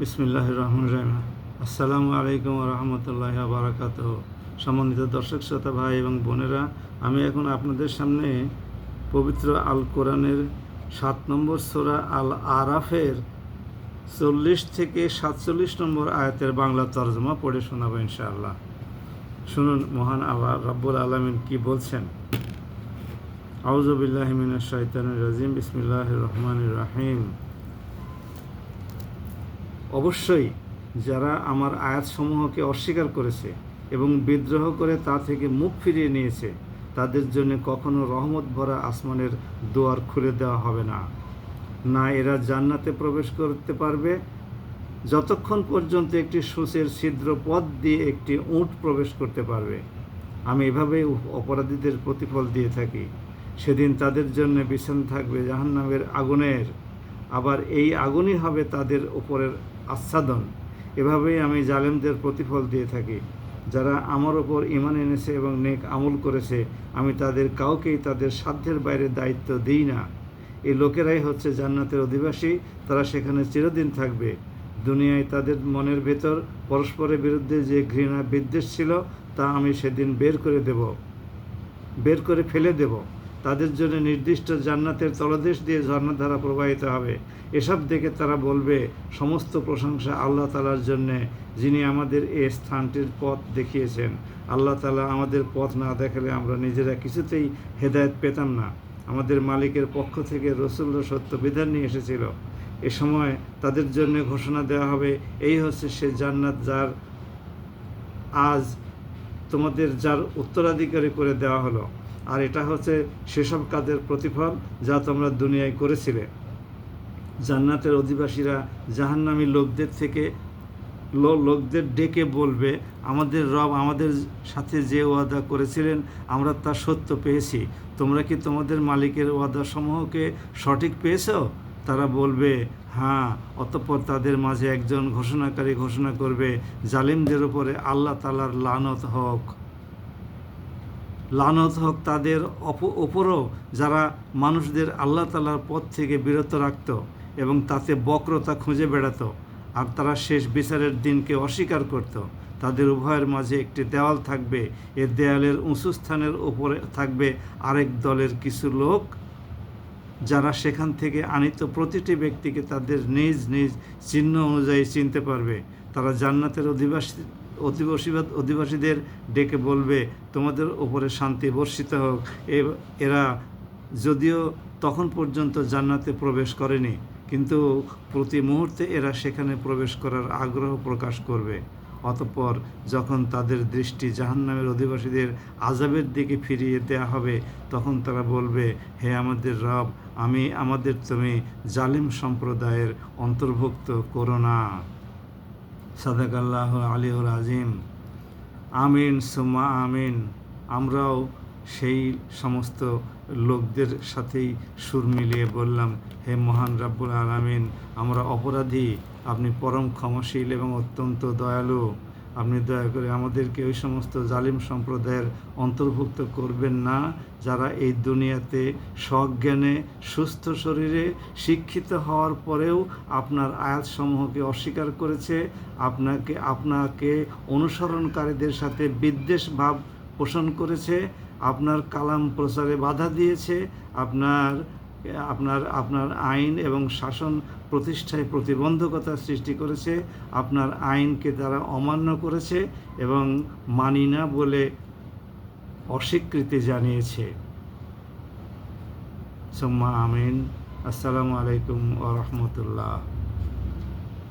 বিসমিল্লাহির রহমানির রহিম। আসসালামু আলাইকুম ওয়া রাহমাতুল্লাহি ওয়া বারাকাতুহু। সম্মানিত দর্শক শ্রোতা ভাই এবং বোনেরা, আমি এখন আপনাদের সামনে পবিত্র আল কোরআনের 7 নম্বর সূরা আল আরাফের 40 থেকে 47 নম্বর আয়াতের বাংলা তরজমা পড়ে শোনাবো ইনশাআল্লাহ। শুনুন মহান আল্লাহ রাব্বুল আলামিন কি বলছেন। আউযু বিল্লাহি মিনাশ শাইতানির রাজিম। বিসমিল্লাহির রহমানির রহিম। অবশ্যই যারা আমার আয়াতসমূহকে অস্বীকার করেছে এবং বিদ্রোহ করে তা থেকে মুখ ফিরিয়ে নিয়েছে, তাদের জন্য কখনো রহমত ভরা আসমানের দুয়ার খুলে দেওয়া হবে না। না এরা জান্নাতে প্রবেশ করতে পারবে যতক্ষণ পর্যন্ত একটি সূচের ছিদ্র পথ দিয়ে একটি উট প্রবেশ করতে পারবে। আমি এভাবেই অপরাধীদের প্রতিফল দিয়ে থাকি। সেদিন তাদের জন্য বিছানা থাকবে জাহান্নামের আগুনের, আবার এই আগুনই হবে তাদের উপরের আচ্ছাদন। এভাবেই আমি জালেমদের প্রতিফল দিয়ে থাকি। যারা আমার ওপর ঈমান এনেছে এবং নেক আমল করেছে, আমি তাদের কাউকেই তাদের সাধ্যের বাইরে দায়িত্ব দিই না। এই লোকেরাই হচ্ছে জান্নাতের অধিবাসী, তারা সেখানে চিরদিন থাকবে। দুনিয়ায় তাদের মনের ভেতর পরস্পরের বিরুদ্ধে যে ঘৃণা বিদ্বেষ ছিল, তা আমি সেদিন বের করে ফেলে দেব। তাদের জন্য নির্দিষ্ট জান্নাতের তলদেশ দিয়ে ঝর্ণাধারা প্রবাহিত হবে। এসব দেখে তারা বলবে, সমস্ত প্রশংসা আল্লাহ তাআলার জন্যে, যিনি আমাদের এই স্থানটির পথ দেখিয়েছেন। আল্লাহ তাআলা আমাদের পথ না দেখালে আমরা নিজেরা কিছুতেই হেদায়েত পেতাম না। আমাদের মালিকের পক্ষ থেকে রাসূলরা সত্য বিধান নিয়ে এসেছিল। এ সময় তাদের জন্য ঘোষণা দেওয়া হবে, এই হচ্ছে সে জান্নাত যার উত্তরাধিকারী করে দেওয়া হলো, আর এটা হচ্ছে সেসব কাজের প্রতিফল যা তোমরা দুনিয়ায় করেছিলে। জান্নাতের অধিবাসীরা জাহান্নামী লোকদের ডেকে বলবে, আমাদের রব আমাদের সাথে যে ওয়াদা করেছিলেন আমরা তা সত্য পেয়েছি। তোমরা কি তোমাদের মালিকের ওয়াদাসমূহকে সঠিক পেয়েছো? তারা বলবে, হ্যাঁ। অতঃপর তাদের মাঝে একজন ঘোষণাকারী ঘোষণা করবে, জালিমদের উপরে আল্লাহ তাআলার লানত হোক তাদের ওপরও, যারা মানুষদের আল্লাহ তাআলার পথ থেকে বিরত রাখত এবং তাতে বক্রতা খুঁজে বেড়াত, আর তারা শেষ বিচারের দিনকে অস্বীকার করত। তাদের উভয়ের মাঝে একটি দেওয়াল থাকবে। এ দেয়ালের উঁচু স্থানের উপরে থাকবে আরেক দলের কিছু লোক, যারা সেখান থেকে আনিত প্রতিটি ব্যক্তিকে তাদের নিজ নিজ চিহ্ন অনুযায়ী চিনতে পারবে। তারা জান্নাতের অধিবাসীদের ডেকে বলবে, তোমাদের উপরে শান্তি বর্ষিত হোক। এরা যদিও তখন পর্যন্ত জান্নাতে প্রবেশ করেনি, কিন্তু প্রতি মুহূর্তে এরা সেখানে প্রবেশ করার আগ্রহ প্রকাশ করবে। অতঃপর যখন তাদের দৃষ্টি জাহান্নামের অধিবাসীদের আযাবের দিকে ফিরিয়ে দেওয়া হবে, তখন তারা বলবে, হে আমাদের রব, আমাদের তুমি জালিম সম্প্রদায়ের অন্তর্ভুক্ত করো না। সাদাকাল্লাহু আলিউল আজিম। আমিন সুম্মা আমিন। আমরাও সেই সমস্ত লোকদের সাথেই সুর মিলিয়ে বললাম, হে মহান রাব্বুল আলামিন, আমরা অপরাধী, আপনি পরম ক্ষমাশীল এবং অত্যন্ত দয়ালু। আপনি দয়া করে আমাদেরকে ওই সমস্ত জালিম সম্প্রদায়ের অন্তর্ভুক্ত করবেন না, যারা এই দুনিয়াতে সজ্ঞানে সুস্থ শরীরে শিক্ষিত হওয়ার পরেও আপনার আয়াতসমূহকে অস্বীকার করেছে, আপনাকে অনুসরণকারীদের সাথে বিদ্বেষ ভাব পোষণ করেছে, আপনার কালাম প্রচারে বাধা দিয়েছে, আপনার আইন এবং শাসন প্রতিষ্ঠায় প্রতিবন্ধকতা সৃষ্টি করেছে, আপনার আইনকে তারা অমান্য করেছে এবং মানি না বলে অস্বীকৃতি জানিয়েছে। সুম্মা আমিন। আসসালামু আলাইকুম ওয়া রাহমাতুল্লাহ।